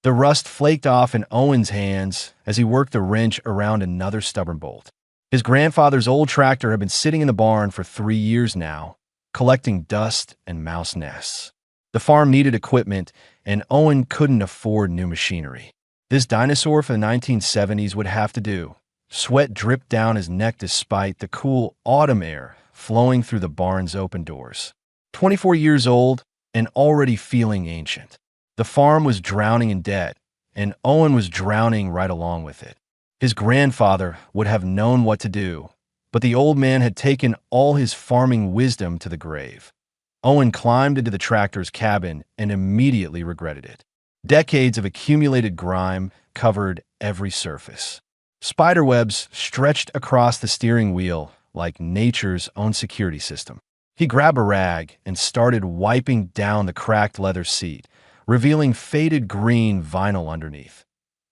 The rust flaked off in Owen's hands as he worked the wrench around another stubborn bolt. His grandfather's old tractor had been sitting in the barn for 3 years now, collecting dust and mouse nests. The farm needed equipment, and Owen couldn't afford new machinery. This dinosaur from the 1970s would have to do. Sweat dripped down his neck despite the cool autumn air flowing through the barn's open doors. 24 years old and already feeling ancient. The farm was drowning in debt, and Owen was drowning right along with it. His grandfather would have known what to do, but the old man had taken all his farming wisdom to the grave. Owen climbed into the tractor's cabin and immediately regretted it. Decades of accumulated grime covered every surface. Spiderwebs stretched across the steering wheel like nature's own security system. He grabbed a rag and started wiping down the cracked leather seat, revealing faded green vinyl underneath.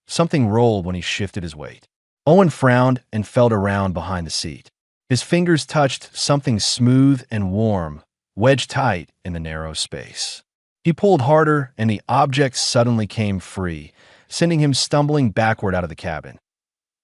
Something rolled when he shifted his weight. Owen frowned and felt around behind the seat. His fingers touched something smooth and warm, wedged tight in the narrow space. He pulled harder, and the object suddenly came free, sending him stumbling backward out of the cabin.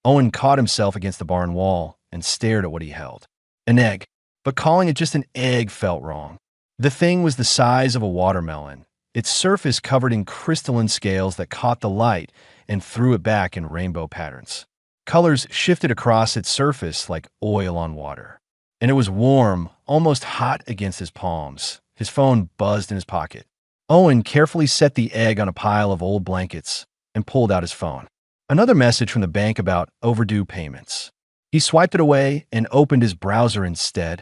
Owen caught himself against the barn wall and stared at what he held. An egg, but calling it just an egg felt wrong. The thing was the size of a watermelon, its surface covered in crystalline scales that caught the light and threw it back in rainbow patterns. Colors shifted across its surface like oil on water. And it was warm, almost hot against his palms. His phone buzzed in his pocket. Owen carefully set the egg on a pile of old blankets and pulled out his phone. Another message from the bank about overdue payments. He swiped it away and opened his browser instead.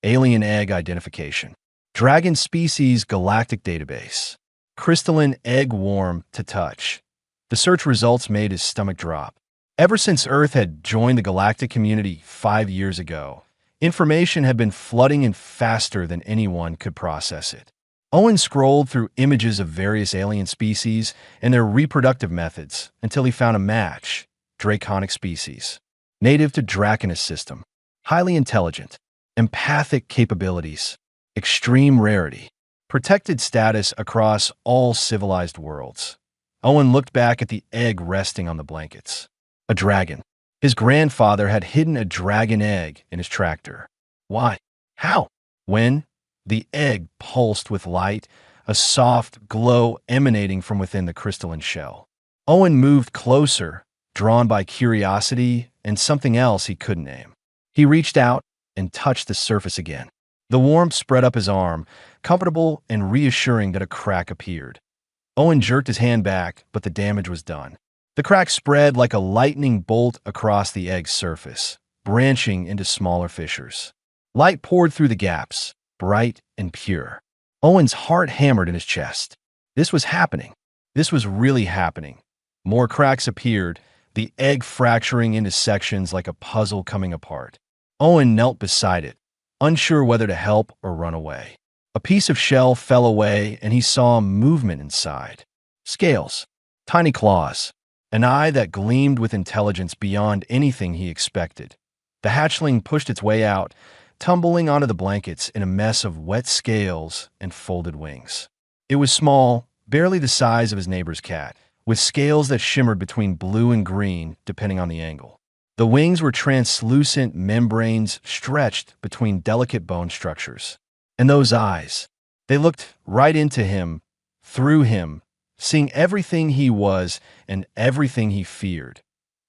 Alien egg identification. Dragon species galactic database. Crystalline egg warm to touch. The search results made his stomach drop. Ever since Earth had joined the galactic community 5 years ago, information had been flooding in faster than anyone could process it. Owen scrolled through images of various alien species and their reproductive methods until he found a match: draconic species. Native to Draconus system. Highly intelligent. Empathic capabilities. Extreme rarity. Protected status across all civilized worlds. Owen looked back at the egg resting on the blankets. A dragon. His grandfather had hidden a dragon egg in his tractor. Why? How? When? The egg pulsed with light, a soft glow emanating from within the crystalline shell. Owen moved closer, drawn by curiosity and something else he couldn't name. He reached out and touched the surface again. The warmth spread up his arm, comfortable and reassuring that a crack appeared. Owen jerked his hand back, but the damage was done. The crack spread like a lightning bolt across the egg's surface, branching into smaller fissures. Light poured through the gaps, bright and pure. Owen's heart hammered in his chest. This was happening. This was really happening. More cracks appeared, the egg fracturing into sections like a puzzle coming apart. Owen knelt beside it, unsure whether to help or run away. A piece of shell fell away, and he saw movement inside. Scales, tiny claws, an eye that gleamed with intelligence beyond anything he expected. The hatchling pushed its way out, tumbling onto the blankets in a mess of wet scales and folded wings. It was small, barely the size of his neighbor's cat, with scales that shimmered between blue and green depending on the angle. The wings were translucent membranes stretched between delicate bone structures. And those eyes, they looked right into him, through him, seeing everything he was and everything he feared.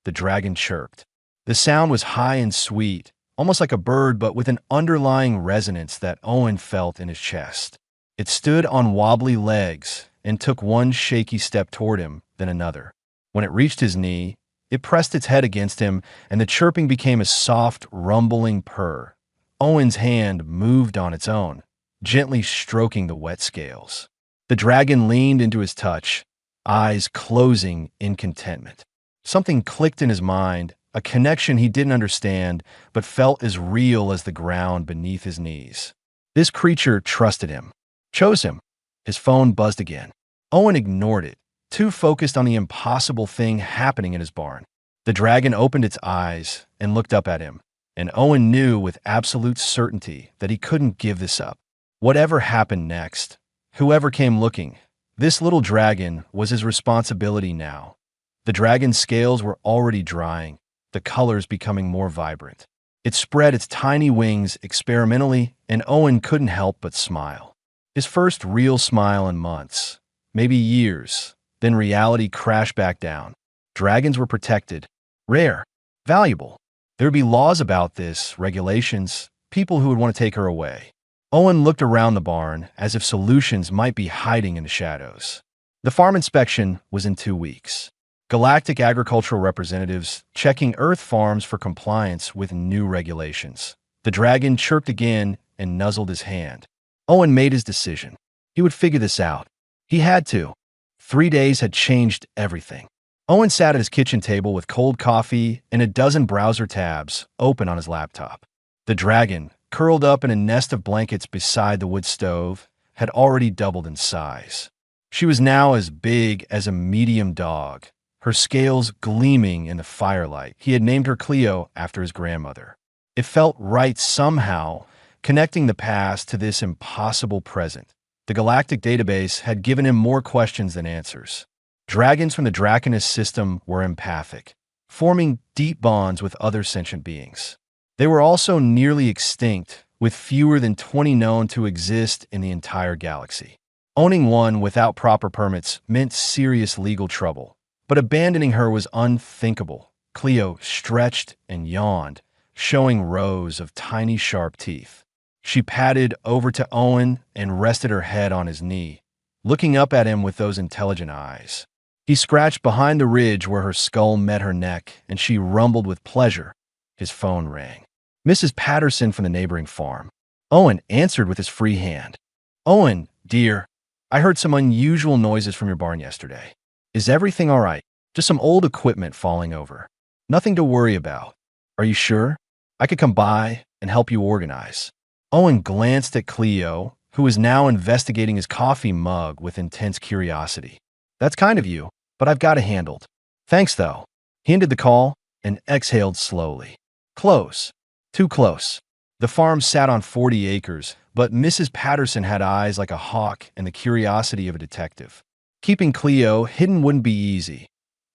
The dragon chirped. The sound was high and sweet, almost like a bird, but with an underlying resonance that Owen felt in his chest. It stood on wobbly legs and took one shaky step toward him, then another. When it reached his knee, it pressed its head against him, and the chirping became a soft, rumbling purr. Owen's hand moved on its own, gently stroking the wet scales. The dragon leaned into his touch, eyes closing in contentment. Something clicked in his mind, a connection he didn't understand, but felt as real as the ground beneath his knees. This creature trusted him, chose him. His phone buzzed again. Owen ignored it, too focused on the impossible thing happening in his barn. The dragon opened its eyes and looked up at him, and Owen knew with absolute certainty that he couldn't give this up. Whatever happened next, whoever came looking, This little dragon was his responsibility now. The dragon's scales were already drying, the colors becoming more vibrant. It spread its tiny wings experimentally, and Owen couldn't help but smile. His first real smile in months, maybe years. Then reality crashed back down. Dragons were protected, rare, valuable. There would be laws about this, regulations, people who would want to take her away. Owen looked around the barn as if solutions might be hiding in the shadows. The farm inspection was in 2 weeks. Galactic agricultural representatives checking Earth farms for compliance with new regulations. The dragon chirped again and nuzzled his hand. Owen made his decision. He would figure this out. He had to. 3 days had changed everything. Owen sat at his kitchen table with cold coffee and a dozen browser tabs open on his laptop. The dragon, curled up in a nest of blankets beside the wood stove, had already doubled in size. She was now as big as a medium dog, her scales gleaming in the firelight. He had named her Cleo after his grandmother. It felt right somehow, connecting the past to this impossible present. The galactic database had given him more questions than answers. Dragons from the Draconus system were empathic, forming deep bonds with other sentient beings. They were also nearly extinct, with fewer than 20 known to exist in the entire galaxy. Owning one without proper permits meant serious legal trouble, but abandoning her was unthinkable. Cleo stretched and yawned, showing rows of tiny sharp teeth. She padded over to Owen and rested her head on his knee, looking up at him with those intelligent eyes. He scratched behind the ridge where her skull met her neck, and she rumbled with pleasure. His phone rang. Mrs. Patterson from the neighboring farm. Owen answered with his free hand. Owen, dear, I heard some unusual noises from your barn yesterday. Is everything all right? Just some old equipment falling over. Nothing to worry about. Are you sure? I could come by and help you organize. Owen glanced at Cleo, who was now investigating his coffee mug with intense curiosity. That's kind of you, but I've got it handled. Thanks, though. He ended the call and exhaled slowly. Close. Too close. The farm sat on 40 acres, but Mrs. Patterson had eyes like a hawk and the curiosity of a detective. Keeping Cleo hidden wouldn't be easy.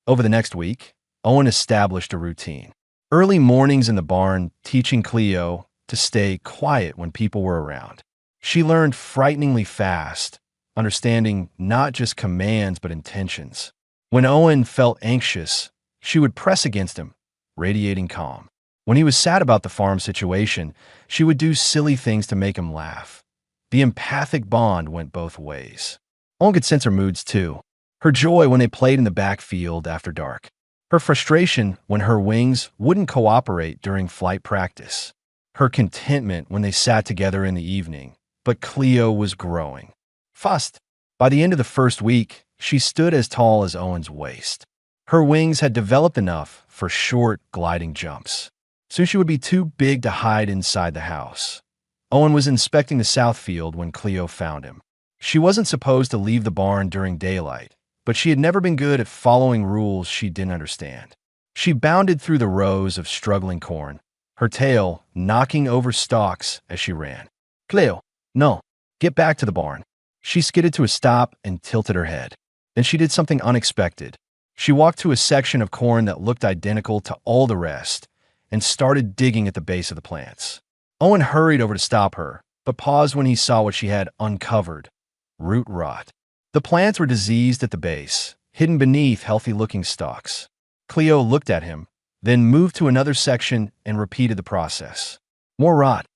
Over the next week, Owen established a routine. Early mornings in the barn, teaching Cleo to stay quiet when people were around. She learned frighteningly fast, understanding not just commands but intentions. When Owen felt anxious, she would press against him, radiating calm. When he was sad about the farm situation, she would do silly things to make him laugh. The empathic bond went both ways. Owen could sense her moods too. Her joy when they played in the backfield after dark. Her frustration when her wings wouldn't cooperate during flight practice. Her contentment when they sat together in the evening. But Cleo was growing. Fast. By the end of the first week, she stood as tall as Owen's waist. Her wings had developed enough for short, gliding jumps. Soon she would be too big to hide inside the house. Owen was inspecting the south field when Cleo found him. She wasn't supposed to leave the barn during daylight, but she had never been good at following rules she didn't understand. She bounded through the rows of struggling corn, her tail knocking over stalks as she ran. Cleo, no, get back to the barn. She skidded to a stop and tilted her head. Then she did something unexpected. She walked to a section of corn that looked identical to all the rest and started digging at the base of the plants. Owen hurried over to stop her, but paused when he saw what she had uncovered. Root rot. The plants were diseased at the base, hidden beneath healthy-looking stalks. Cleo looked at him, then moved to another section and repeated the process. More rot.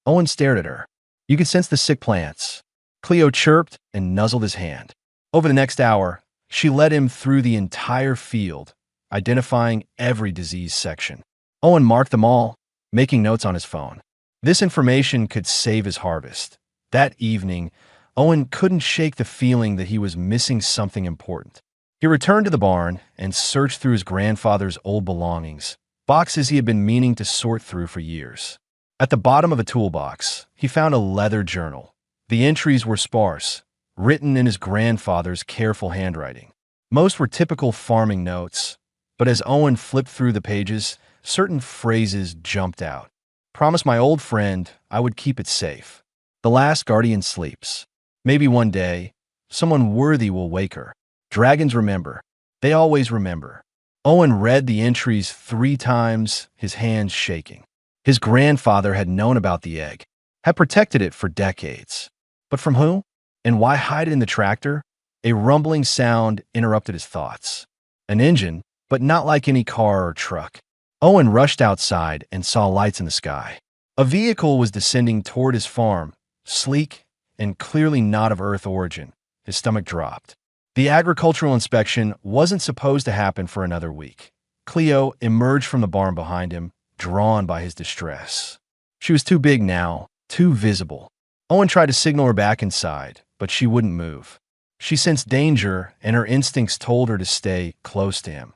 Owen stared at her. You could sense the sick plants. Cleo chirped and nuzzled his hand. Over the next hour, she led him through the entire field, identifying every disease section. Owen marked them all, making notes on his phone. This information could save his harvest. That evening, Owen couldn't shake the feeling that he was missing something important. He returned to the barn and searched through his grandfather's old belongings, boxes he had been meaning to sort through for years. At the bottom of a toolbox, he found a leather journal. The entries were sparse, written in his grandfather's careful handwriting. Most were typical farming notes, but as Owen flipped through the pages, certain phrases jumped out. Promised my old friend I would keep it safe. The last guardian sleeps. Maybe one day, Someone worthy will wake her. Dragons remember. They always remember. Owen read the entries 3 times, his hands shaking. His grandfather had known about the egg, had protected it for decades. But from who? And why hide it in the tractor? A rumbling sound interrupted his thoughts. An engine, but not like any car or truck. Owen rushed outside and saw lights in the sky. A vehicle was descending toward his farm, sleek and clearly not of Earth origin. His stomach dropped. The agricultural inspection wasn't supposed to happen for another week. Cleo emerged from the barn behind him, drawn by his distress. She was too big now, too visible. Owen tried to signal her back inside, but she wouldn't move. She sensed danger, and her instincts told her to stay close to him.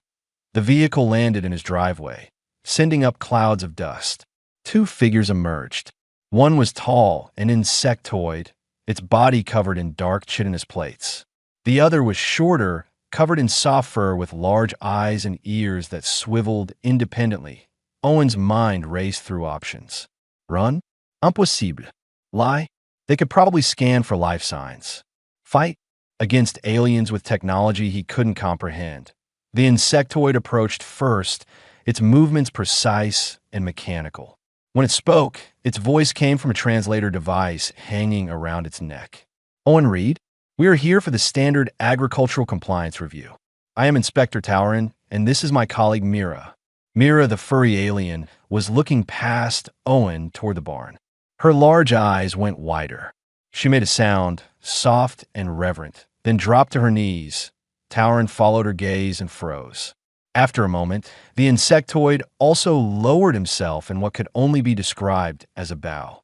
The vehicle landed in his driveway, sending up clouds of dust. 2 figures emerged. One was tall and insectoid, its body covered in dark chitinous plates. The other was shorter, covered in soft fur with large eyes and ears that swiveled independently. Owen's mind raced through options. Run? Impossible. Lie? They could probably scan for life signs. Fight? Against aliens with technology he couldn't comprehend. The insectoid approached first, its movements precise and mechanical. When it spoke, its voice came from a translator device hanging around its neck. Owen Reed? We are here for the standard agricultural compliance review. I am Inspector Tauren, and this is my colleague Mira. Mira, the furry alien, was looking past Owen toward the barn. Her large eyes went wider. She made a sound, soft and reverent, then dropped to her knees. Tauren followed her gaze and froze. After a moment, the insectoid also lowered himself in what could only be described as a bow.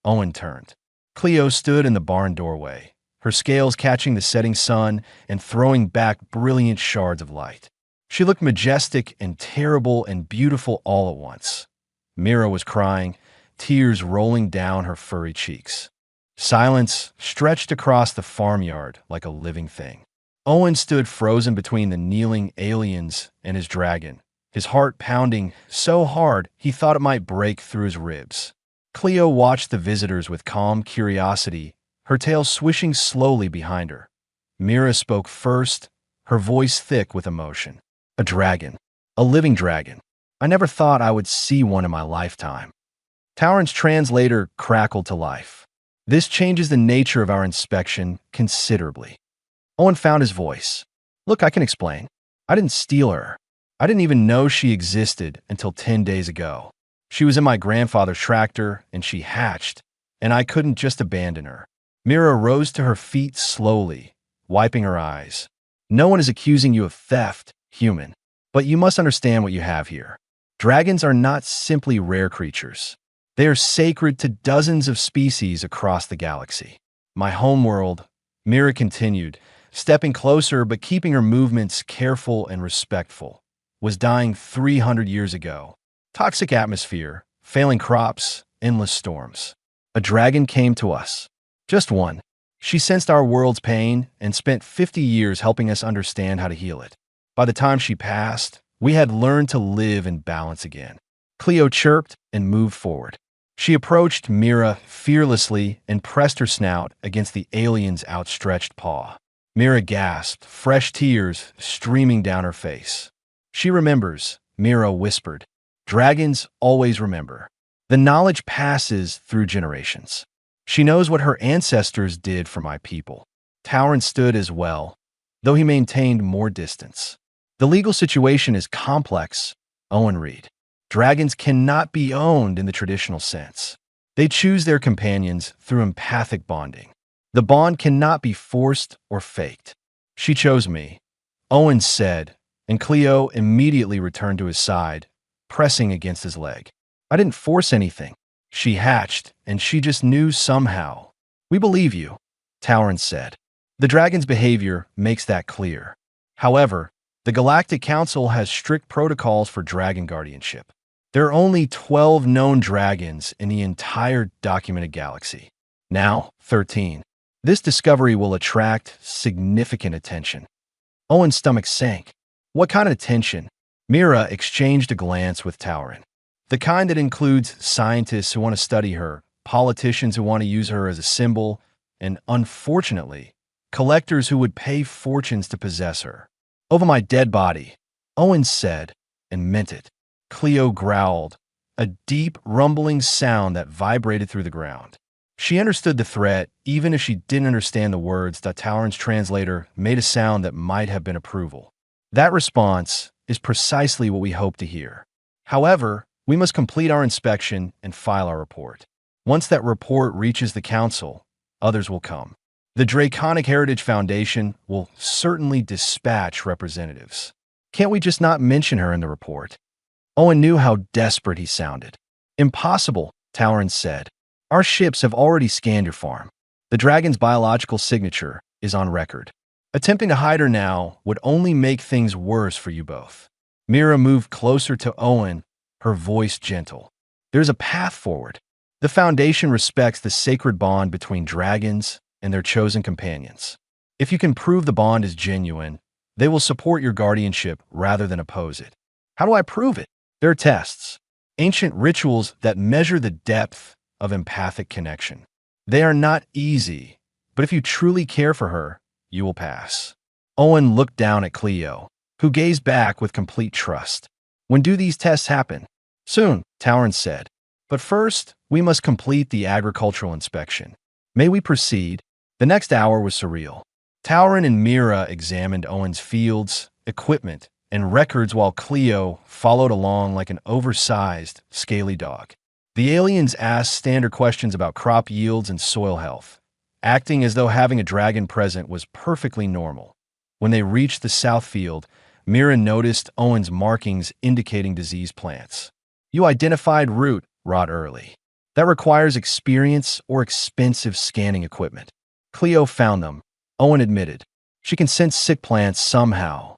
Owen turned. Cleo stood in the barn doorway, her scales catching the setting sun and throwing back brilliant shards of light. She looked majestic and terrible and beautiful all at once. Mira was crying, tears rolling down her furry cheeks. Silence stretched across the farmyard like a living thing. Owen stood frozen between the kneeling aliens and his dragon, his heart pounding so hard he thought it might break through his ribs. Cleo watched the visitors with calm curiosity, her tail swishing slowly behind her. Mira spoke first, her voice thick with emotion. A dragon. A living dragon. I never thought I would see one in my lifetime. Tauren's translator crackled to life. This changes the nature of our inspection considerably. Owen found his voice. Look, I can explain. I didn't steal her. I didn't even know she existed until 10 days ago. She was in my grandfather's tractor, and she hatched, and I couldn't just abandon her. Mira rose to her feet slowly, wiping her eyes. No one is accusing you of theft, human, but you must understand what you have here. Dragons are not simply rare creatures. They are sacred to dozens of species across the galaxy. My homeworld, Mira continued, stepping closer but keeping her movements careful and respectful, was dying 300 years ago. Toxic atmosphere, failing crops, endless storms. A dragon came to us. Just one. She sensed our world's pain and spent 50 years helping us understand how to heal it. By the time she passed, we had learned to live in balance again. Cleo chirped and moved forward. She approached Mira fearlessly and pressed her snout against the alien's outstretched paw. Mira gasped, fresh tears streaming down her face. She remembers, Mira whispered. Dragons always remember. The knowledge passes through generations. She knows what her ancestors did for my people. Tauren stood as well, though he maintained more distance. The legal situation is complex, Owen Reed. Dragons cannot be owned in the traditional sense. They choose their companions through empathic bonding. The bond cannot be forced or faked. She chose me, Owen said, and Cleo immediately returned to his side, pressing against his leg. I didn't force anything. She hatched, and she just knew somehow. We believe you, Tauren said. The dragon's behavior makes that clear. However, the Galactic Council has strict protocols for dragon guardianship. There are only 12 known dragons in the entire documented galaxy. Now, 13. This discovery will attract significant attention. Owen's stomach sank. What kind of attention? Mira exchanged a glance with Tauren. The kind that includes scientists who want to study her, politicians who want to use her as a symbol, and unfortunately, collectors who would pay fortunes to possess her. "Over my dead body," Owen said, and meant it. Cleo growled, a deep, rumbling sound that vibrated through the ground. She understood the threat, even if she didn't understand the words that Talron's translator made a sound that might have been approval. That response is precisely what we hope to hear. However, we must complete our inspection and file our report. Once that report reaches the council, others will come. The Draconic Heritage Foundation will certainly dispatch representatives. Can't we just not mention her in the report? Owen knew how desperate he sounded. "Impossible," Talron said. "Our ships have already scanned your farm. The dragon's biological signature is on record. Attempting to hide her now would only make things worse for you both." Mira moved closer to Owen, her voice gentle. "There's a path forward. The Foundation respects the sacred bond between dragons and their chosen companions. If you can prove the bond is genuine, they will support your guardianship rather than oppose it." "How do I prove it?" "There are tests, ancient rituals that measure the depth of empathic connection. They are not easy, but if you truly care for her, you will pass." Owen looked down at Cleo, who gazed back with complete trust. "When do these tests happen?" "Soon," Talron said. "But first, we must complete the agricultural inspection. May we proceed?" The next hour was surreal. Talron and Mira examined Owen's fields, equipment, and records while Cleo followed along like an oversized, scaly dog. The aliens asked standard questions about crop yields and soil health, acting as though having a dragon present was perfectly normal. When they reached the south field, Mira noticed Owen's markings indicating diseased plants. "You identified root rot early. That requires experience or expensive scanning equipment." Cleo found them, Owen admitted. "She can sense sick plants somehow."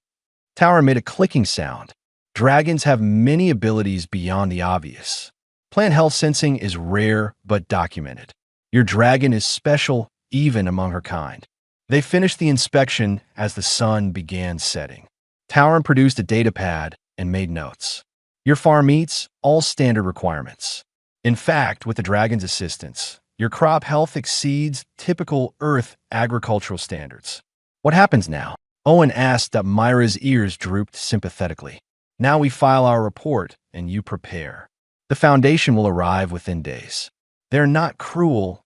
Talron made a clicking sound. Dragons have many abilities beyond the obvious. Plant health sensing is rare but documented. Your dragon is special even among her kind. They finished the inspection as the sun began setting. Talron produced a data pad and made notes. "Your farm meets all standard requirements. In fact, with the dragon's assistance, your crop health exceeds typical Earth agricultural standards." "What happens now?" Owen asked that Myra's ears drooped sympathetically. "Now we file our report and you prepare. The Foundation will arrive within days. They're not cruel,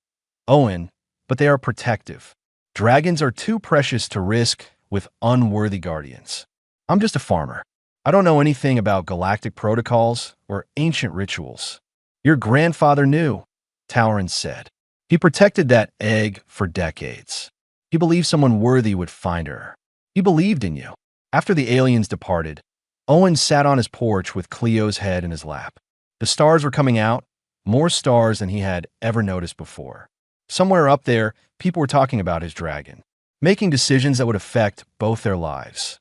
Owen, but they are protective. Dragons are too precious to risk with unworthy guardians. I'm just a farmer. I don't know anything about galactic protocols or ancient rituals." "Your grandfather knew," Talron said. "He protected that egg for decades. He believed someone worthy would find her. He believed in you." After the aliens departed, Owen sat on his porch with Cleo's head in his lap. The stars were coming out, more stars than he had ever noticed before. Somewhere up there, people were talking about his dragon, making decisions that would affect both their lives.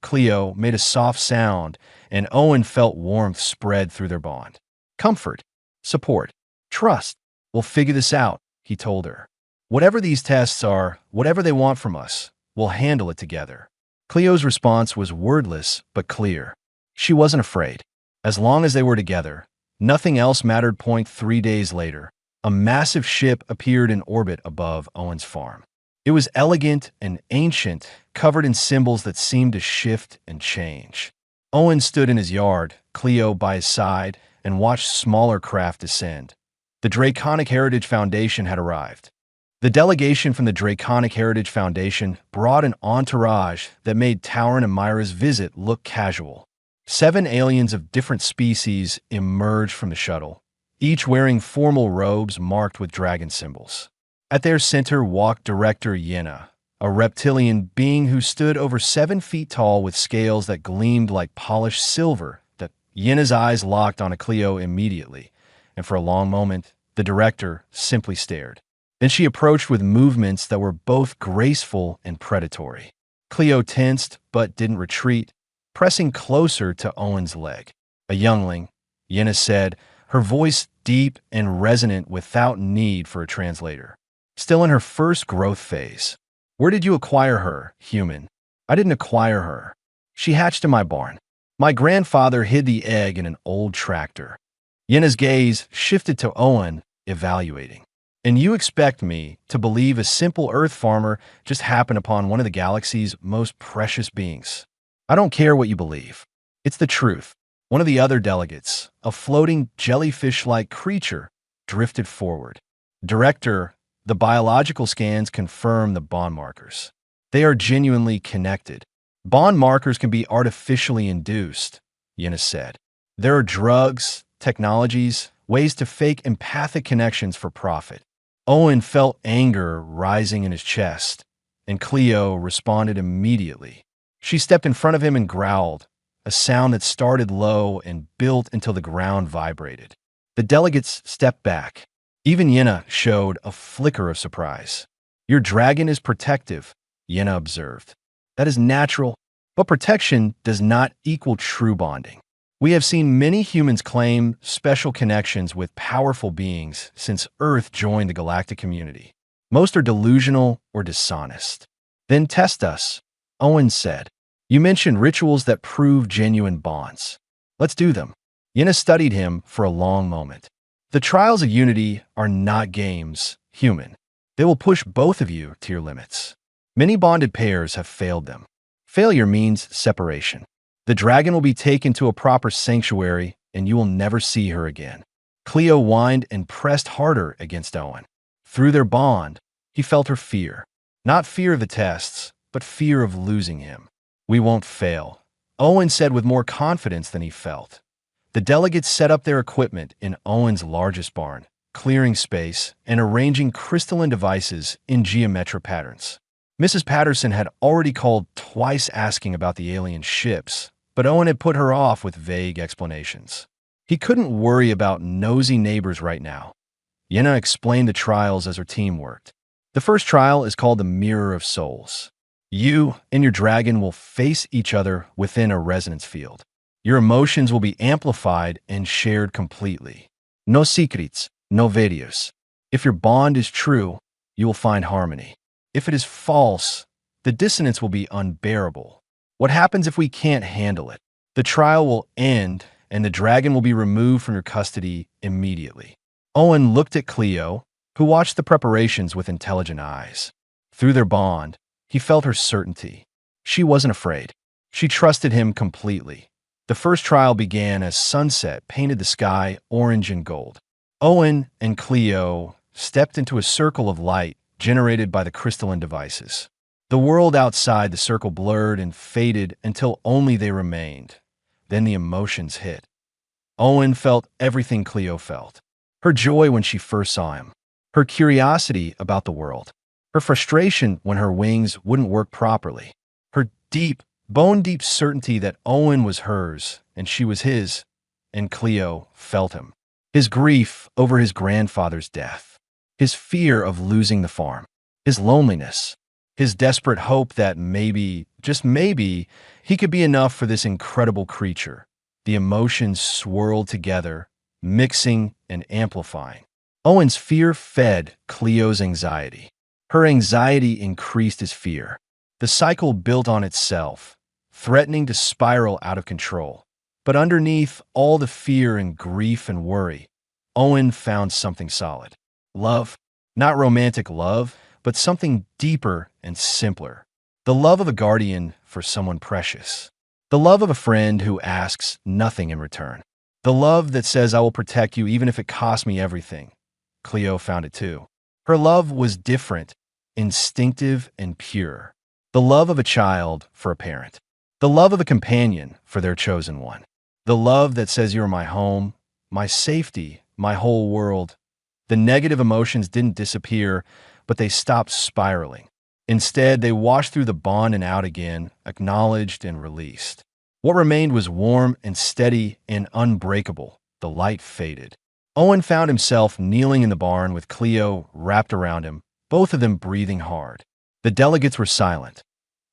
Cleo made a soft sound, and Owen felt warmth spread through their bond. "Comfort, support, trust. We'll figure this out," he told her. "Whatever these tests are, whatever they want from us, we'll handle it together." Cleo's response was wordless but clear. She wasn't afraid. As long as they were together, nothing else mattered. 3 days later, a massive ship appeared in orbit above Owen's farm. It was elegant and ancient, covered in symbols that seemed to shift and change. Owen stood in his yard, Cleo by his side, and watched smaller craft descend. The Draconic Heritage Foundation had arrived. The delegation from the Draconic Heritage Foundation brought an entourage that made Talron and Myra's visit look casual. 7 aliens of different species emerged from the shuttle, each wearing formal robes marked with dragon symbols. At their center walked Director Yenna, a reptilian being who stood over 7 feet tall with scales that gleamed like polished silver. That Yenna's eyes locked on Cleo immediately, and for a long moment, the director simply stared. Then she approached with movements that were both graceful and predatory. Cleo tensed but didn't retreat, pressing closer to Owen's leg. "A youngling," Yenna said, her voice deep and resonant without need for a translator. "Still in her first growth phase. Where did you acquire her, human?" "I didn't acquire her. She hatched in my barn. My grandfather hid the egg in an old tractor." Yenna's gaze shifted to Owen, evaluating. And you expect me to believe a simple Earth farmer just happened upon one of the galaxy's most precious beings. I don't care what you believe. It's the truth. One of the other delegates, a floating jellyfish-like creature, drifted forward. Director, the biological scans confirm the bond markers. They are genuinely connected. Bond markers can be artificially induced, Yenna said. There are drugs, technologies, ways to fake empathic connections for profit. Owen felt anger rising in his chest, and Cleo responded immediately. She stepped in front of him and growled, a sound that started low and built until the ground vibrated. The delegates stepped back. Even Yenna showed a flicker of surprise. Your dragon is protective, Yenna observed. That is natural, but protection does not equal true bonding. We have seen many humans claim special connections with powerful beings since Earth joined the galactic community. Most are delusional or dishonest. Then test us, Owen said. You mentioned rituals that prove genuine bonds. Let's do them. Yenna studied him for a long moment. The trials of unity are not games, human. They will push both of you to your limits. Many bonded pairs have failed them. Failure means separation. The dragon will be taken to a proper sanctuary, and you will never see her again. Cleo whined and pressed harder against Owen. Through their bond, he felt her fear. Not fear of the tests, but fear of losing him. We won't fail, Owen said with more confidence than he felt. The delegates set up their equipment in Owen's largest barn, clearing space and arranging crystalline devices in geometric patterns. Mrs. Patterson had already called twice asking about the alien ships, but Owen had put her off with vague explanations. He couldn't worry about nosy neighbors right now. Yenna explained the trials as her team worked. The first trial is called the Mirror of Souls. You and your dragon will face each other within a resonance field. Your emotions will be amplified and shared completely. No secrets, no videos. If your bond is true, you will find harmony. If it is false, the dissonance will be unbearable. What happens if we can't handle it? The trial will end, and the dragon will be removed from your custody immediately. Owen looked at Cleo, who watched the preparations with intelligent eyes. Through their bond, he felt her certainty. She wasn't afraid. She trusted him completely. The first trial began as sunset painted the sky orange and gold. Owen and Cleo stepped into a circle of light generated by the crystalline devices. The world outside the circle blurred and faded until only they remained. Then the emotions hit. Owen felt everything Cleo felt. Her joy when she first saw him. Her curiosity about the world. Her frustration when her wings wouldn't work properly. Her deep, bone-deep certainty that Owen was hers and she was his, and Cleo felt him. His grief over his grandfather's death. His fear of losing the farm. His loneliness. His desperate hope that maybe, just maybe, he could be enough for this incredible creature. The emotions swirled together, mixing and amplifying. Owen's fear fed Cleo's anxiety. Her anxiety increased his fear. The cycle built on itself, threatening to spiral out of control. But underneath all the fear and grief and worry, Owen found something solid. Love. Not romantic love, but something deeper and simpler. The love of a guardian for someone precious. The love of a friend who asks nothing in return. The love that says, I will protect you even if it costs me everything. Cleo found it too. Her love was different, instinctive and pure. The love of a child for a parent. The love of a companion for their chosen one. The love that says you're my home, my safety, my whole world. The negative emotions didn't disappear, but they stopped spiraling. Instead, they washed through the bond and out again, acknowledged and released. What remained was warm and steady and unbreakable. The light faded. Owen found himself kneeling in the barn with Cleo wrapped around him, both of them breathing hard. The delegates were silent.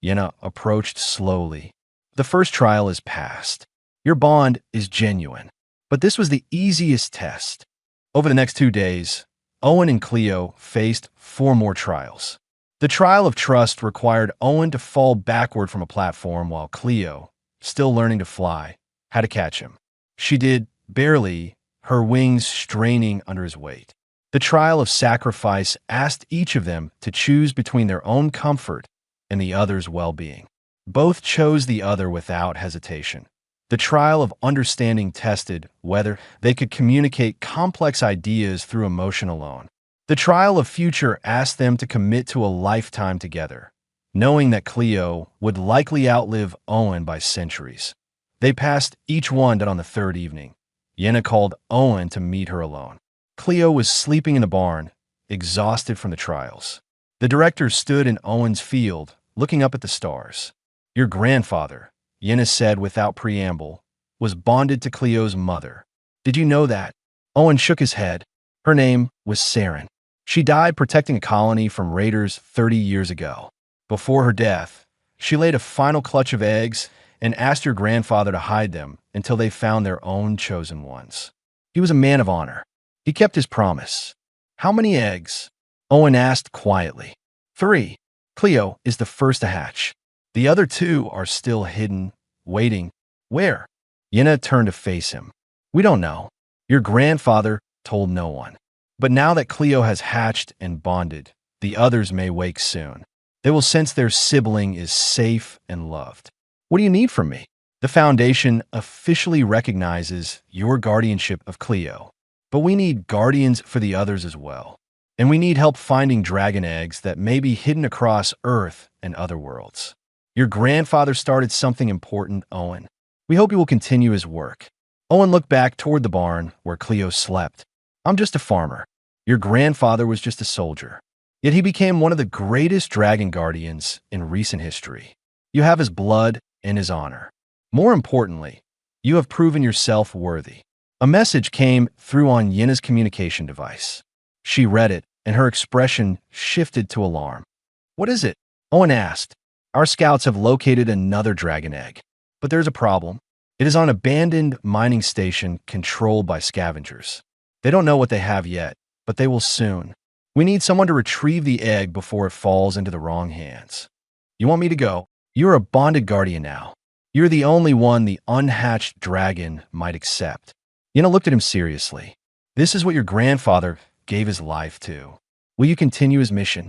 Yenna approached slowly. The first trial is past. Your bond is genuine. But this was the easiest test. Over the next 2 days, Owen and Cleo faced 4 more trials. The trial of trust required Owen to fall backward from a platform while Cleo, still learning to fly, had to catch him. She did, barely, her wings straining under his weight. The trial of sacrifice asked each of them to choose between their own comfort and the other's well-being. Both chose the other without hesitation. The trial of understanding tested whether they could communicate complex ideas through emotion alone. The trial of future asked them to commit to a lifetime together, knowing that Cleo would likely outlive Owen by centuries. They passed each one on the third evening. Yenna called Owen to meet her alone. Cleo was sleeping in the barn, exhausted from the trials. The director stood in Owen's field, looking up at the stars. Your grandfather, Yenna said without preamble, was bonded to Cleo's mother. Did you know that? Owen shook his head. Her name was Saren. She died protecting a colony from raiders 30 years ago. Before her death, she laid a final clutch of eggs and asked your grandfather to hide them until they found their own chosen ones. He was a man of honor. He kept his promise. How many eggs? Owen asked quietly. 3. Cleo is the first to hatch. The other 2 are still hidden, waiting. Where? Yenna turned to face him. We don't know. Your grandfather told no one. But now that Cleo has hatched and bonded, the others may wake soon. They will sense their sibling is safe and loved. What do you need from me? The Foundation officially recognizes your guardianship of Cleo. But we need guardians for the others as well. And we need help finding dragon eggs that may be hidden across Earth and other worlds. Your grandfather started something important, Owen. We hope he will continue his work. Owen looked back toward the barn where Cleo slept. I'm just a farmer. Your grandfather was just a soldier. Yet he became one of the greatest dragon guardians in recent history. You have his blood and his honor. More importantly, you have proven yourself worthy. A message came through on Yenna's communication device. She read it, and her expression shifted to alarm. What is it? Owen asked. Our scouts have located another dragon egg. But there's a problem. It is on an abandoned mining station controlled by scavengers. They don't know what they have yet, but they will soon. We need someone to retrieve the egg before it falls into the wrong hands. You want me to go? You're a bonded guardian now. You're the only one the unhatched dragon might accept. Yenna looked at him seriously. This is what your grandfather gave his life to. Will you continue his mission?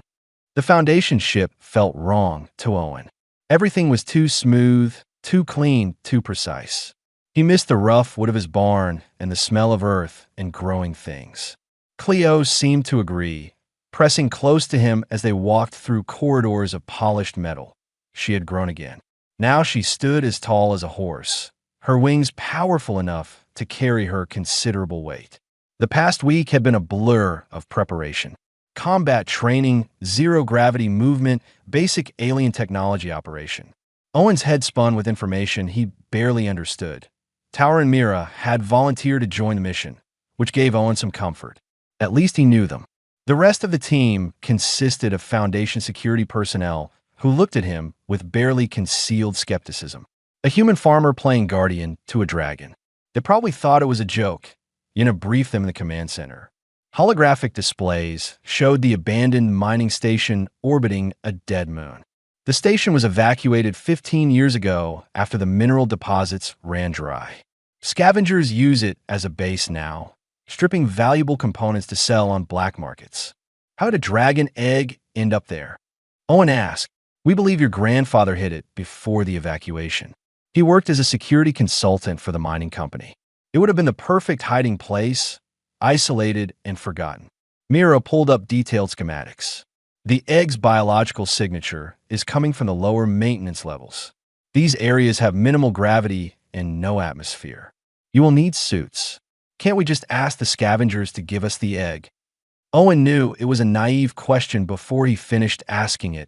The Foundation ship felt wrong to Owen. Everything was too smooth, too clean, too precise. He missed the rough wood of his barn and the smell of earth and growing things. Cleo seemed to agree, pressing close to him as they walked through corridors of polished metal. She had grown again. Now she stood as tall as a horse, her wings powerful enough to carry her considerable weight. The past week had been a blur of preparation. Combat training, zero-gravity movement, basic alien technology operation. Owen's head spun with information he barely understood. Tower and Mira had volunteered to join the mission, which gave Owen some comfort. At least he knew them. The rest of the team consisted of Foundation security personnel who looked at him with barely concealed skepticism. A human farmer playing guardian to a dragon. They probably thought it was a joke. Yenna briefed them in the command center. Holographic displays showed the abandoned mining station orbiting a dead moon. The station was evacuated 15 years ago after the mineral deposits ran dry. Scavengers use it as a base now, stripping valuable components to sell on black markets. How did a dragon egg end up there? Owen asked. We believe your grandfather hid it before the evacuation. He worked as a security consultant for the mining company. It would have been the perfect hiding place, isolated and forgotten. Mira pulled up detailed schematics. The egg's biological signature is coming from the lower maintenance levels. These areas have minimal gravity and no atmosphere. You will need suits. Can't we just ask the scavengers to give us the egg? Owen knew it was a naive question before he finished asking it.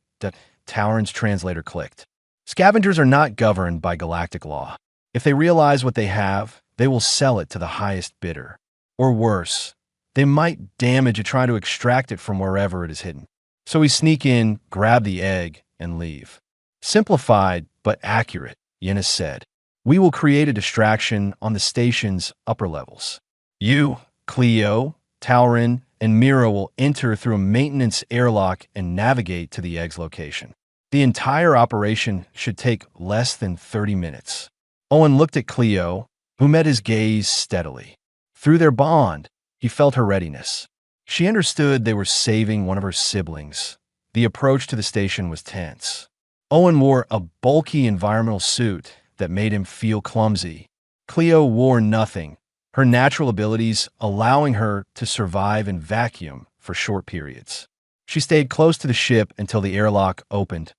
Tauren's translator clicked. Scavengers are not governed by galactic law. If they realize what they have, they will sell it to the highest bidder. Or worse, they might damage it trying to extract it from wherever it is hidden. So we sneak in, grab the egg, and leave. Simplified, but accurate, Yenna said. We will create a distraction on the station's upper levels. You, Cleo, Tauren, and Mira will enter through a maintenance airlock and navigate to the egg's location. The entire operation should take less than 30 minutes. Owen looked at Cleo, who met his gaze steadily. Through their bond, he felt her readiness. She understood they were saving one of her siblings. The approach to the station was tense. Owen wore a bulky environmental suit that made him feel clumsy. Cleo wore nothing, her natural abilities allowing her to survive in vacuum for short periods. She stayed close to the ship until the airlock opened.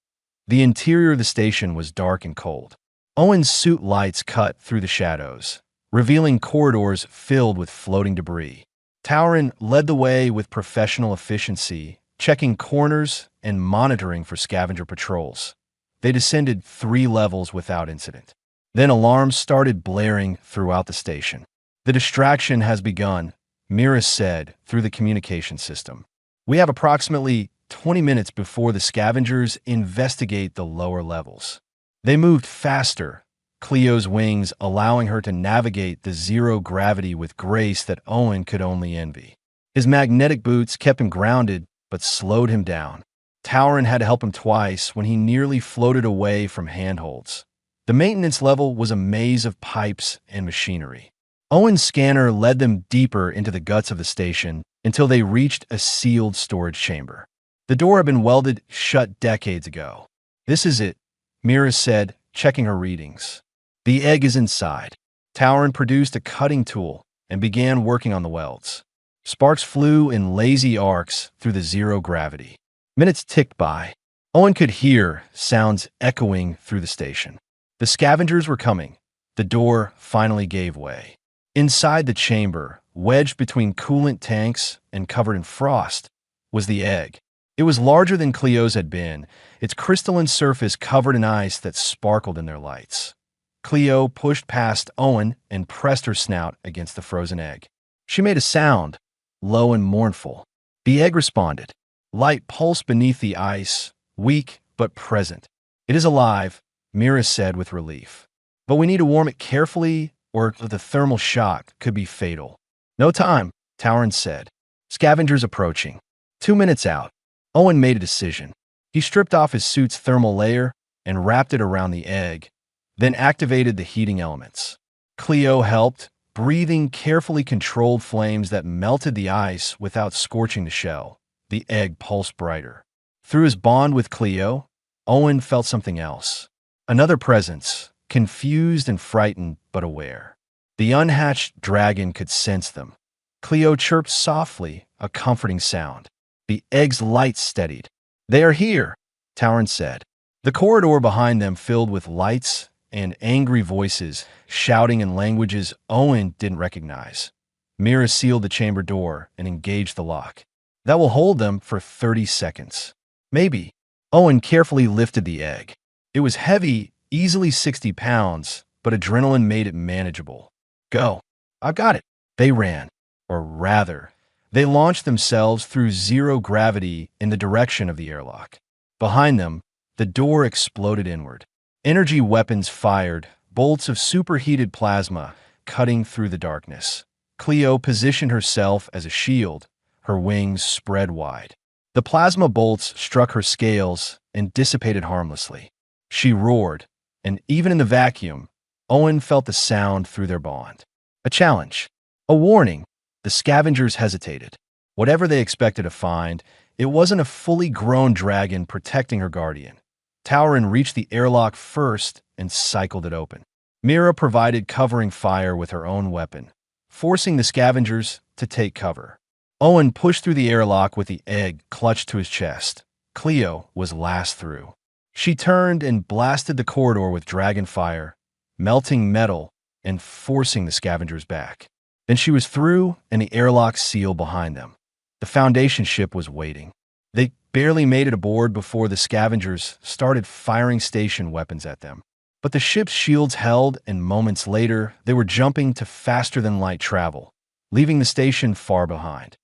The interior of the station was dark and cold. Owen's suit lights cut through the shadows, revealing corridors filled with floating debris. Tauren led the way with professional efficiency, checking corners and monitoring for scavenger patrols. They descended 3 levels without incident. Then alarms started blaring throughout the station. "The distraction has begun," Mira said through the communication system. "We have approximately 20 minutes before the scavengers investigate the lower levels." They moved faster, Cleo's wings allowing her to navigate the zero gravity with grace that Owen could only envy. His magnetic boots kept him grounded, but slowed him down. Tauren had to help him twice when he nearly floated away from handholds. The maintenance level was a maze of pipes and machinery. Owen's scanner led them deeper into the guts of the station until they reached a sealed storage chamber. The door had been welded shut decades ago. "This is it," Mira said, checking her readings. "The egg is inside." Tauren produced a cutting tool and began working on the welds. Sparks flew in lazy arcs through the zero gravity. Minutes ticked by. Owen could hear sounds echoing through the station. The scavengers were coming. The door finally gave way. Inside the chamber, wedged between coolant tanks and covered in frost, was the egg. It was larger than Cleo's had been, its crystalline surface covered in ice that sparkled in their lights. Cleo pushed past Owen and pressed her snout against the frozen egg. She made a sound, low and mournful. The egg responded. Light pulsed beneath the ice, weak but present. "It is alive," Mira said with relief. "But we need to warm it carefully or the thermal shock could be fatal." "No time," Tauren said. Scavengers approaching. 2 minutes out. Owen made a decision. He stripped off his suit's thermal layer and wrapped it around the egg, then activated the heating elements. Cleo helped, breathing carefully controlled flames that melted the ice without scorching the shell. The egg pulsed brighter. Through his bond with Cleo, Owen felt something else. Another presence, confused and frightened but aware. The unhatched dragon could sense them. Cleo chirped softly, a comforting sound. The egg's light steadied. "They are here," Tauren said. The corridor behind them filled with lights and angry voices, shouting in languages Owen didn't recognize. Mira sealed the chamber door and engaged the lock. "That will hold them for 30 seconds. Maybe." Owen carefully lifted the egg. It was heavy, easily 60 pounds, but adrenaline made it manageable. "Go. I've got it." They ran. Or rather, they launched themselves through zero gravity in the direction of the airlock. Behind them, the door exploded inward. Energy weapons fired, bolts of superheated plasma cutting through the darkness. Cleo positioned herself as a shield, her wings spread wide. The plasma bolts struck her scales and dissipated harmlessly. She roared, and even in the vacuum, Owen felt the sound through their bond. A challenge. A warning. The scavengers hesitated. Whatever they expected to find, it wasn't a fully grown dragon protecting her guardian. Tauren reached the airlock first and cycled it open. Mira provided covering fire with her own weapon, forcing the scavengers to take cover. Owen pushed through the airlock with the egg clutched to his chest. Cleo was last through. She turned and blasted the corridor with dragon fire, melting metal and forcing the scavengers back. Then she was through and the airlock sealed behind them. The Foundation ship was waiting. They barely made it aboard before the scavengers started firing station weapons at them. But the ship's shields held, and moments later, they were jumping to faster-than-light travel, leaving the station far behind.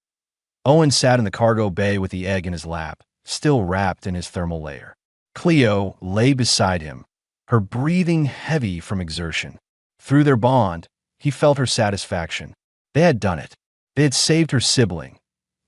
Owen sat in the cargo bay with the egg in his lap, still wrapped in his thermal layer. Cleo lay beside him, her breathing heavy from exertion. Through their bond, he felt her satisfaction. They had done it. They had saved her sibling.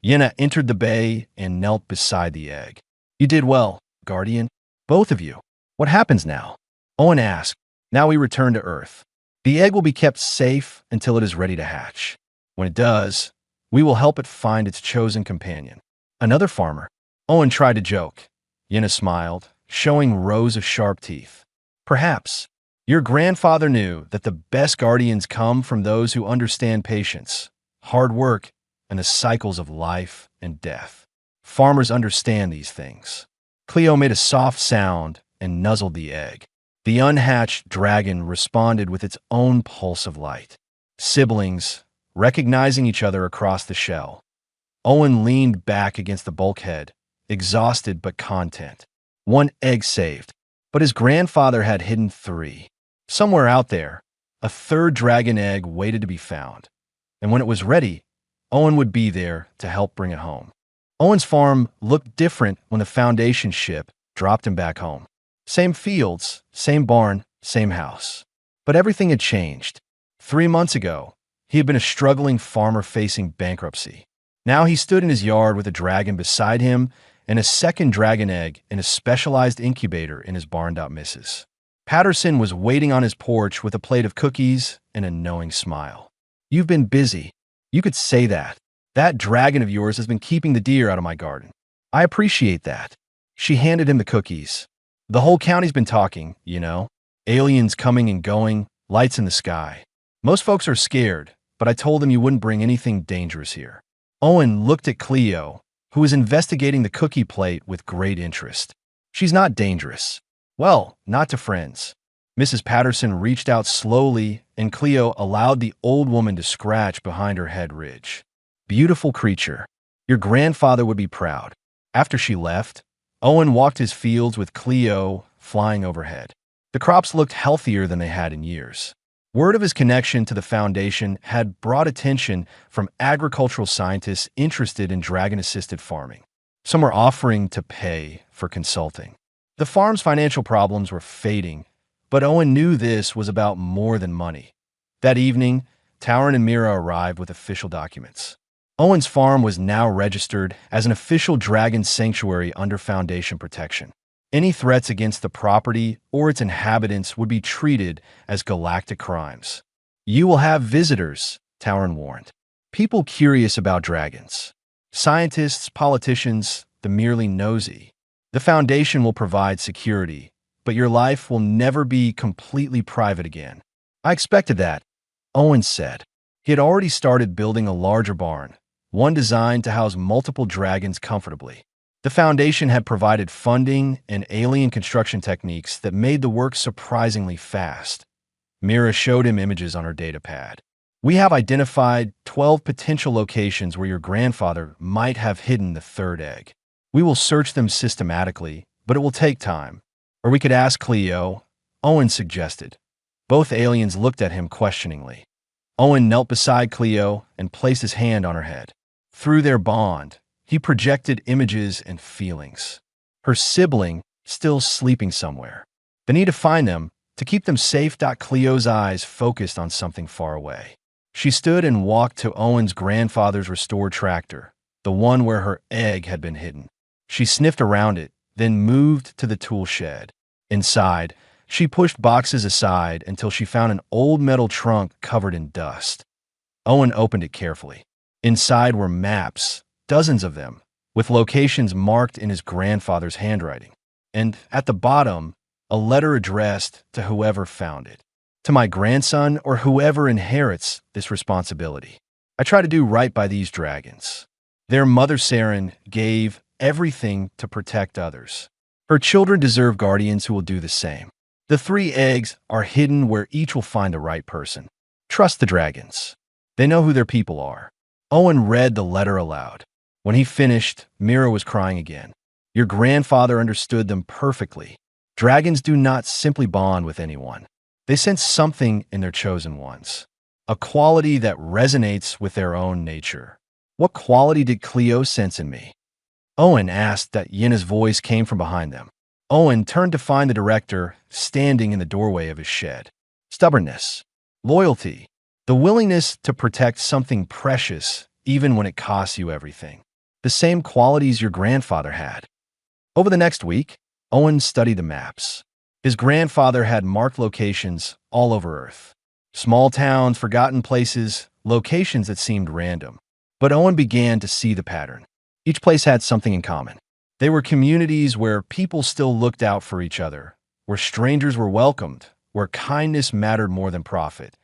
Yenna entered the bay and knelt beside the egg. "You did well, Guardian. Both of you. What happens now?" Owen asked. "Now we return to Earth. The egg will be kept safe until it is ready to hatch. When it does, We will help it find its chosen companion. Another farmer. Owen tried to joke. Yenna smiled, showing rows of sharp teeth. Perhaps. Your grandfather knew that the best guardians come from those who understand patience, hard work, and the cycles of life and death. Farmers understand these things. Cleo made a soft sound and nuzzled the egg. The unhatched dragon responded with its own pulse of light. Siblings, recognizing each other across the shell. Owen leaned back against the bulkhead, exhausted but content. One egg saved, but his grandfather had hidden 3. Somewhere out there, a third dragon egg waited to be found. And when it was ready, Owen would be there to help bring it home. Owen's farm looked different when the Foundation ship dropped him back home. Same fields, same barn, same house. But everything had changed. 3 months ago, he had been a struggling farmer facing bankruptcy. Now he stood in his yard with a dragon beside him and a second dragon egg in a specialized incubator in his barn. Mrs. Patterson was waiting on his porch with a plate of cookies and a knowing smile. You've been busy. You could say that. That dragon of yours has been keeping the deer out of my garden. I appreciate that. She handed him the cookies. The whole county's been talking, you know. Aliens coming and going, lights in the sky. Most folks are scared, but I told them you wouldn't bring anything dangerous here. Owen looked at Cleo, who was investigating the cookie plate with great interest. She's not dangerous. Well, not to friends. Mrs. Patterson reached out slowly, and Cleo allowed the old woman to scratch behind her head ridge. Beautiful creature. Your grandfather would be proud. After she left, Owen walked his fields with Cleo flying overhead. The crops looked healthier than they had in years. Word of his connection to the Foundation had brought attention from agricultural scientists interested in dragon-assisted farming. Some were offering to pay for consulting. The farm's financial problems were fading, but Owen knew this was about more than money. That evening, Tauren and Mira arrived with official documents. Owen's farm was now registered as an official dragon sanctuary under Foundation protection. Any threats against the property or its inhabitants would be treated as galactic crimes. You will have visitors, Tauren warned. People curious about dragons. Scientists, politicians, the merely nosy. The Foundation will provide security, but your life will never be completely private again. I expected that, Owen said. He had already started building a larger barn, one designed to house multiple dragons comfortably. The Foundation had provided funding and alien construction techniques that made the work surprisingly fast. Mira showed him images on her datapad. We have identified 12 potential locations where your grandfather might have hidden the third egg. We will search them systematically, but it will take time. Or we could ask Cleo, Owen suggested. Both aliens looked at him questioningly. Owen knelt beside Cleo and placed his hand on her head. Through their bond, he projected images and feelings. Her sibling, still sleeping somewhere. The need to find them, to keep them safe. Cleo's eyes focused on something far away. She stood and walked to Owen's grandfather's restored tractor, the one where her egg had been hidden. She sniffed around it, then moved to the tool shed. Inside, she pushed boxes aside until she found an old metal trunk covered in dust. Owen opened it carefully. Inside were maps, dozens of them, with locations marked in his grandfather's handwriting. And at the bottom, a letter addressed to whoever found it. To my grandson or whoever inherits this responsibility. I try to do right by these dragons. Their mother Saren gave everything to protect others. Her children deserve guardians who will do the same. The 3 eggs are hidden where each will find the right person. Trust the dragons. They know who their people are. Owen read the letter aloud. When he finished, Mira was crying again. Your grandfather understood them perfectly. Dragons do not simply bond with anyone. They sense something in their chosen ones. A quality that resonates with their own nature. What quality did Cleo sense in me? Owen asked. That Yenna's voice came from behind them. Owen turned to find the director standing in the doorway of his shed. Stubbornness. Loyalty. The willingness to protect something precious even when it costs you everything. The same qualities your grandfather had. Over the next week, Owen studied the maps. His grandfather had marked locations all over Earth. Small towns, forgotten places, locations that seemed random. But Owen began to see the pattern. Each place had something in common. They were communities where people still looked out for each other, where strangers were welcomed, where kindness mattered more than profit.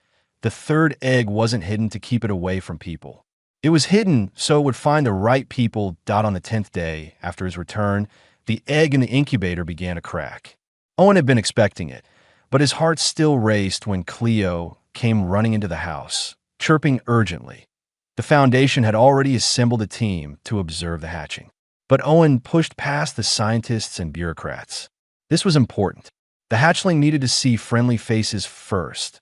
The third egg wasn't hidden to keep it away from people. It was hidden so it would find the right people. On the 10th day after his return, the egg in the incubator began to crack. Owen had been expecting it, but his heart still raced when Cleo came running into the house, chirping urgently. The Foundation had already assembled a team to observe the hatching. But Owen pushed past the scientists and bureaucrats. This was important. The hatchling needed to see friendly faces first.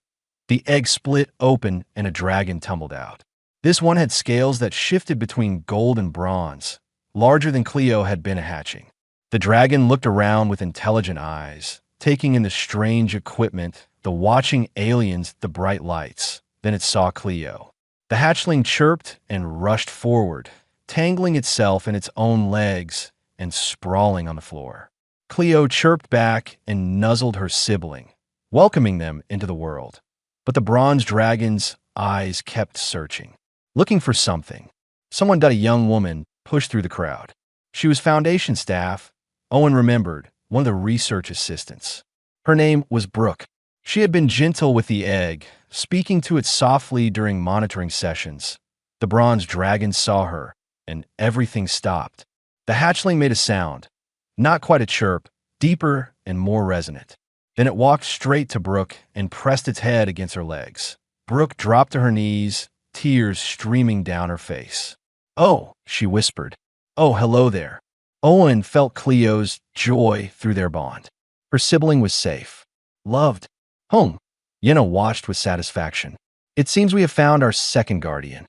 The egg split open and a dragon tumbled out. This one had scales that shifted between gold and bronze, larger than Cleo had been a hatching. The dragon looked around with intelligent eyes, taking in the strange equipment, the watching aliens, the bright lights. Then it saw Cleo. The hatchling chirped and rushed forward, tangling itself in its own legs and sprawling on the floor. Cleo chirped back and nuzzled her sibling, welcoming them into the world. But the bronze dragon's eyes kept searching, looking for something. Someone. A young woman pushed through the crowd. She was Foundation staff. Owen remembered, one of the research assistants. Her name was Brooke. She had been gentle with the egg, speaking to it softly during monitoring sessions. The bronze dragon saw her, and everything stopped. The hatchling made a sound, not quite a chirp, deeper and more resonant. Then it walked straight to Brooke and pressed its head against her legs. Brooke dropped to her knees, tears streaming down her face. "Oh," she whispered. "Oh, hello there." Owen felt Cleo's joy through their bond. Her sibling was safe, loved, home. Yenna watched with satisfaction. "It seems we have found our second guardian."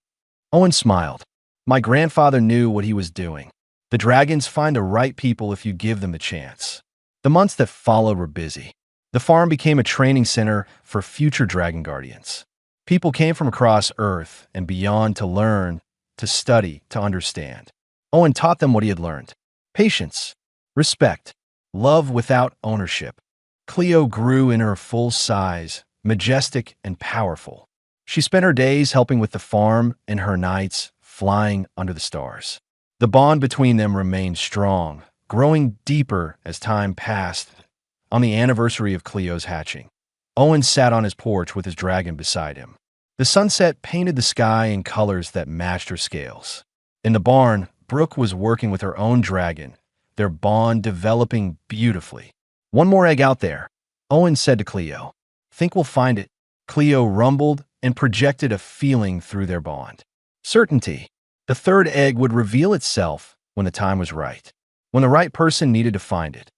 Owen smiled. "My grandfather knew what he was doing. The dragons find the right people if you give them the chance." The months that followed were busy. The farm became a training center for future dragon guardians. People came from across Earth and beyond to learn, to study, to understand. Owen taught them what he had learned. Patience, respect, love without ownership. Cleo grew in her full size, majestic and powerful. She spent her days helping with the farm and her nights flying under the stars. The bond between them remained strong, growing deeper as time passed. On the anniversary of Cleo's hatching, Owen sat on his porch with his dragon beside him. The sunset painted the sky in colors that matched her scales. In the barn, Brooke was working with her own dragon, their bond developing beautifully. "One more egg out there," Owen said to Cleo. "Think we'll find it?" Cleo rumbled and projected a feeling through their bond. Certainty. The third egg would reveal itself when the time was right, when the right person needed to find it.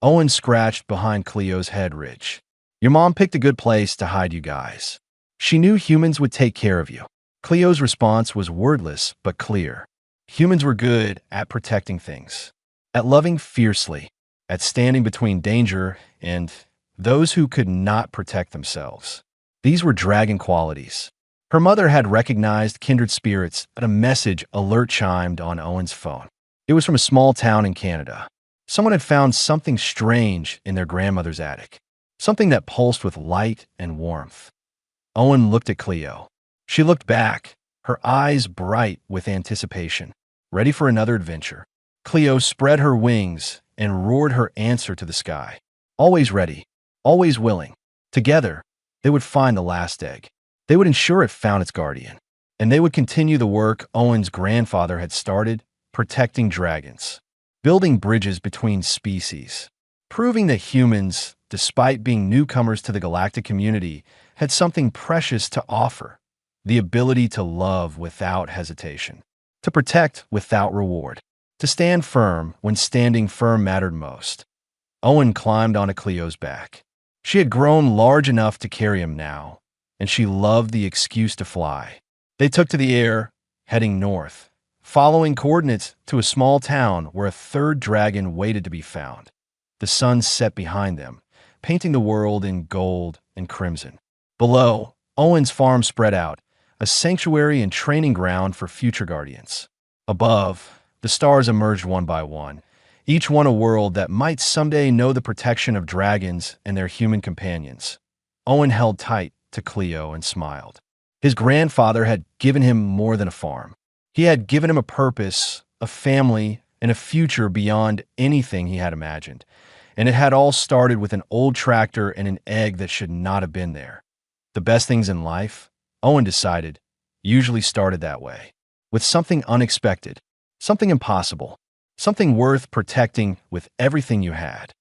Owen scratched behind Cleo's head ridge. "Your mom picked a good place to hide you guys. She knew humans would take care of you." Cleo's response was wordless but clear. Humans were good at protecting things, at loving fiercely, at standing between danger and those who could not protect themselves. These were dragon qualities. Her mother had recognized kindred spirits, and a message alert chimed on Owen's phone. It was from a small town in Canada. Someone had found something strange in their grandmother's attic, something that pulsed with light and warmth. Owen looked at Cleo. She looked back, her eyes bright with anticipation, ready for another adventure. Cleo spread her wings and roared her answer to the sky. Always ready, always willing. Together, they would find the last egg. They would ensure it found its guardian. And they would continue the work Owen's grandfather had started, protecting dragons, building bridges between species, proving that humans, despite being newcomers to the galactic community, had something precious to offer: the ability to love without hesitation, to protect without reward, to stand firm when standing firm mattered most. Owen climbed onto Cleo's back. She had grown large enough to carry him now, and she loved the excuse to fly. They took to the air, heading north, following coordinates to a small town where a third dragon waited to be found. The sun set behind them, painting the world in gold and crimson. Below, Owen's farm spread out, a sanctuary and training ground for future guardians. Above, the stars emerged one by one, each one a world that might someday know the protection of dragons and their human companions. Owen held tight to Cleo and smiled. His grandfather had given him more than a farm. He had given him a purpose, a family, and a future beyond anything he had imagined. And it had all started with an old tractor and an egg that should not have been there. The best things in life, Owen decided, usually started that way. With something unexpected, something impossible, something worth protecting with everything you had.